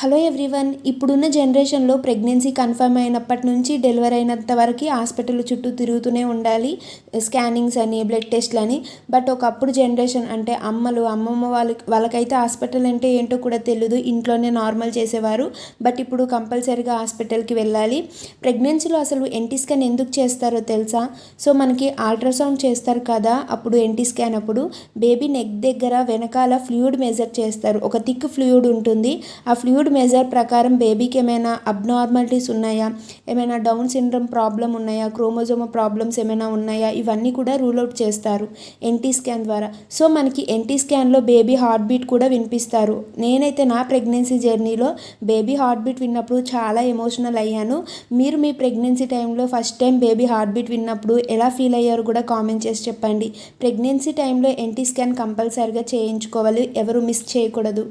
Hello everyone. ఇప్పుడున్న జనరేషన్లో pregnancy confirm అయినప్పటి నుంచి డెలివరీ అయినంత వరకు హాస్పిటల్ చుట్టూ తిరుగుతూనే ఉండాలి. స్కానింగ్స్ అని, బ్లడ్ టెస్ట్లు అని. బట్ ఒకప్పుడు జనరేషన్ అంటే అమ్మమ్మ వాళ్ళకైతే హాస్పిటల్ అంటే ఏంటో కూడా తెలియదు, ఇంట్లోనే నార్మల్ చేసేవారు. బట్ ఇప్పుడు కంపల్సరీగా హాస్పిటల్కి వెళ్ళాలి. ప్రెగ్నెన్సీలో అసలు ఎన్టీ స్కాన్ ఎందుకు చేస్తారో తెలుసా? సో మనకి అల్ట్రాసౌండ్ చేస్తారు కదా, అప్పుడు ఎన్టీ స్కాన్ అప్పుడు బేబీ నెక్ దగ్గర వెనకాల ఫ్లూయిడ్ మెజర్ చేస్తారు. ఒక థిక్ ఫ్లూయిడ్ ఉంటుంది. ఆ ఫ్లూయిడ్ మెజర్ ప్రకారం బేబీకి ఏమైనా అబ్నార్మాలిటీస్ ఉన్నాయా, ఏమైనా డౌన్ సిండ్రోమ్ ప్రాబ్లం ఉన్నాయా, క్రోమోజోమ్ ప్రాబ్లమ్స్ ఏమైనా ఉన్నాయా, ఇవన్నీ కూడా రూల్ అవుట్ చేస్తారు ఎన్టీ స్కాన్ ద్వారా. సో మనకి ఎన్టీ స్కాన్లో బేబీ హార్ట్ బీట్ కూడా వినిపిస్తారు. నేనైతే నా ప్రెగ్నెన్సీ జర్నీలో బేబీ హార్ట్ బీట్ విన్నప్పుడు చాలా ఎమోషనల్ అయ్యాను. మీరు మీ ప్రెగ్నెన్సీ టైంలో first time baby heart beat విన్నప్పుడు ఎలా ఫీల్ అయ్యారు కూడా కామెంట్ చేసి చెప్పండి. ప్రెగ్నెన్సీ టైంలో ఎన్టీ స్కాన్ కంపల్సరీగా చేయించుకోవాలి, ఎవరు మిస్ చేయకూడదు.